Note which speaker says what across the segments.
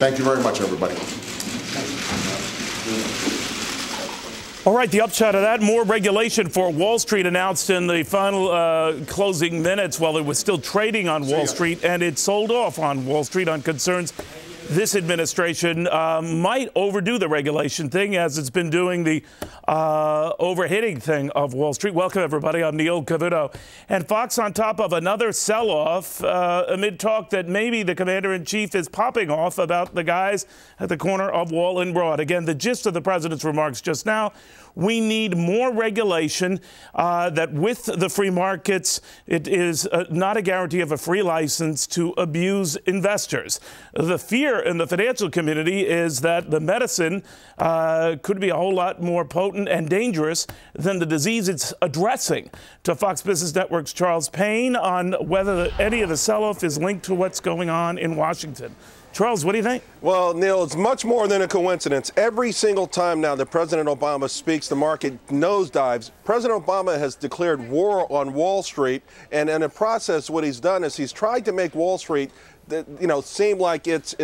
Speaker 1: Thank you very much, everybody.
Speaker 2: All right, the upshot of that, more regulation for Wall Street announced in the final closing minutes while it was still trading on Wall Street, and it sold off on Wall Street on concerns this administration might overdo the regulation thing, as it's been doing the overhitting thing of Wall Street. Welcome, everybody. I'm Neil Cavuto. And Fox on top of another sell-off amid talk that maybe the commander-in-chief is popping off about the guys at the corner of Wall and Broad. Again, the gist of the president's remarks just now: we need more regulation, that with the free markets, it is not a guarantee of a free license to abuse investors. The fear in the financial community is that the medicine could be a whole lot more potent and dangerous than the disease it's addressing. To Fox Business Network's Charles Payne on whether any of the sell-off is linked to what's going on in Washington. Charles, what do you think?
Speaker 3: Well, Neil, it's much more than a coincidence. Every single time now that President Obama speaks, the market nosedives. President Obama has declared war on Wall Street, and in the process, what he's done is he's tried to make Wall Street, seem like it's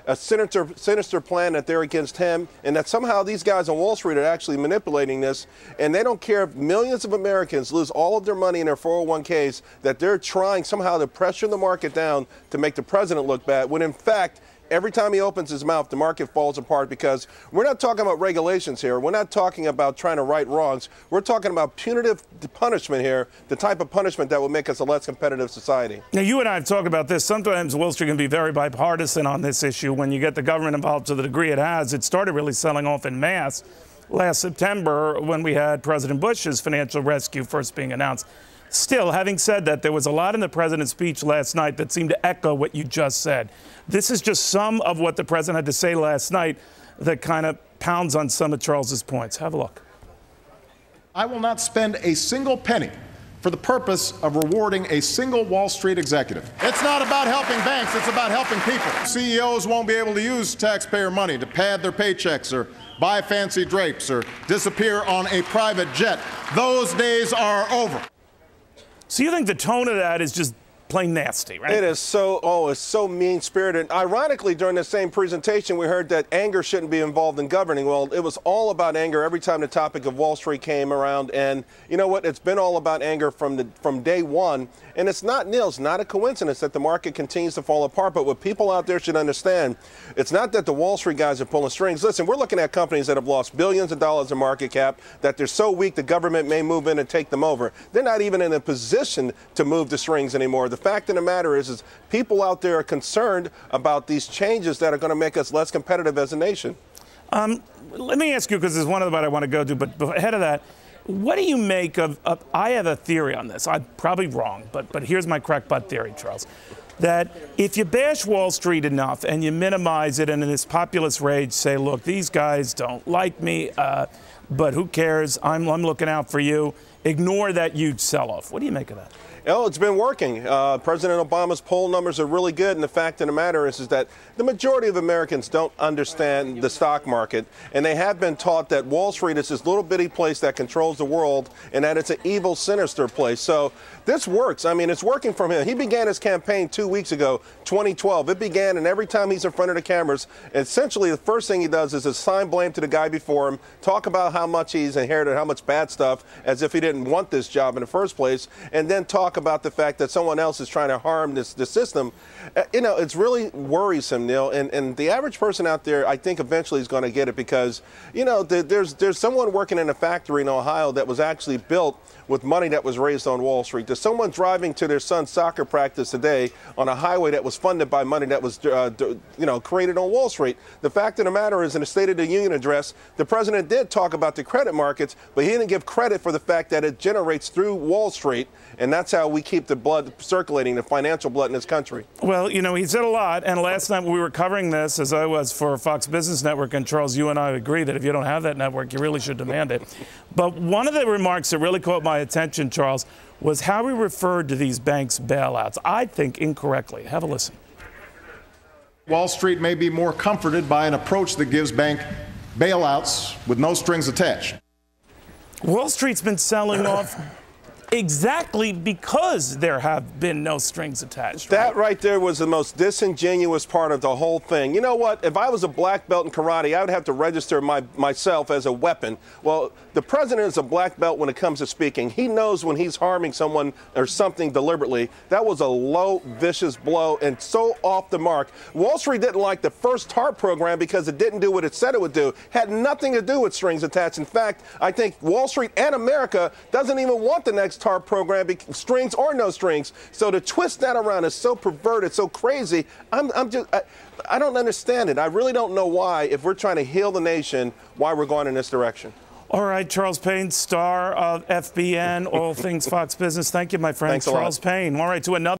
Speaker 3: a sinister plan, that they're against him, and that somehow these guys on Wall Street are actually manipulating this, and they don't care if millions of Americans lose all of their money in their 401ks, that they're trying somehow to pressure the market down to make the president look bad, when in fact, every time he opens his mouth, the market falls apart, because we're not talking about regulations here. We're not talking about trying to right wrongs. We're talking about punitive punishment here, the type of punishment that will make us a less competitive society.
Speaker 2: Now, you and I have talked about this. Sometimes Wall Street can be very bipartisan on this issue. When you get the government involved to the degree it has, it started really selling off en masse last September when we had President Bush's financial rescue first being announced. Still, having said that, there was a lot in the president's speech last night that seemed to echo what you just said. This is just some of what the president had to say last night that kind of pounds on some of Charles's points. Have a look.
Speaker 1: I will not spend a single penny for the purpose of rewarding a single Wall Street executive. It's not about helping banks, it's about helping people. CEOs won't be able to use taxpayer money to pad their paychecks or buy fancy drapes or disappear on a private jet. Those days are over.
Speaker 2: So you think the tone of that is just plain nasty, right?
Speaker 3: It is it's so mean-spirited. Ironically, during the same presentation, we heard that anger shouldn't be involved in governing. Well, it was all about anger every time the topic of Wall Street came around. And you know what? It's been all about anger from day one. And it's not, Neil, it's not a coincidence that the market continues to fall apart. But what people out there should understand, it's not that the Wall Street guys are pulling strings. Listen, we're looking at companies that have lost billions of dollars in market cap, that they're so weak the government may move in and take them over. They're not even in a position to move the strings anymore. The fact of the matter is people out there are concerned about these changes that are going to make us less competitive as a nation.
Speaker 2: Let me ask you, because there's one other I want to go to, but ahead of that, what do you make of I have a theory on this. I'm probably wrong, but here's my crackpot theory, Charles, that if you bash Wall Street enough and you minimize it and in this populist rage say, look, these guys don't like me, but who cares? I'm looking out for you. Ignore that huge sell-off. What do you make of that?
Speaker 3: Oh, it's been working. President Obama's poll numbers are really good, and the fact of the matter is that the majority of Americans don't understand the stock market, and they have been taught that Wall Street is this little bitty place that controls the world, and that it's an evil, sinister place. So this works. I mean, it's working for him. He began his campaign 2 weeks ago, 2012. It began, and every time he's in front of the cameras, essentially the first thing he does is assign blame to the guy before him, talk about how much he's inherited, how much bad stuff, as if he didn't want this job in the first place, and then talk about the fact that someone else is trying to harm the system. It's really worrisome, Neil, and the average person out there, I think eventually is going to get it, because, there's someone working in a factory in Ohio that was actually built with money that was raised on Wall Street. There's someone driving to their son's soccer practice today on a highway that was funded by money that was, created on Wall Street. The fact of the matter is, in the State of the Union address, the president did talk about the credit markets, but he didn't give credit for the fact that it generates through Wall Street, and that's how we keep the blood circulating, the financial blood in this country.
Speaker 2: Well, he said a lot, and last night we were covering this, as I was for Fox Business Network, and Charles, you and I agree that if you don't have that network, you really should demand it. But one of the remarks that really caught my attention, Charles, was how he referred to these banks' bailouts. I think incorrectly. Have a listen.
Speaker 1: Wall Street may be more comforted by an approach that gives bank bailouts with no strings attached.
Speaker 2: Wall Street's been selling off exactly because there have been no strings attached.
Speaker 3: That right there was the most disingenuous part of the whole thing. You know what? If I was a black belt in karate, I would have to register myself as a weapon. Well, the president is a black belt when it comes to speaking. He knows when he's harming someone or something deliberately. That was a low, vicious blow and so off the mark. Wall Street didn't like the first TARP program because it didn't do what it said it would do. Had nothing to do with strings attached. In fact, I think Wall Street and America doesn't even want the next TARP program, strings or no strings. So to twist that around is so perverted, so crazy. I don't understand it. I really don't know why, if we're trying to heal the nation, why we're going in this direction.
Speaker 2: All right, Charles Payne, star of FBN, All Things Fox Business. Thank you, my friend.
Speaker 3: Thanks a lot.
Speaker 2: Charles Payne. All right, to another.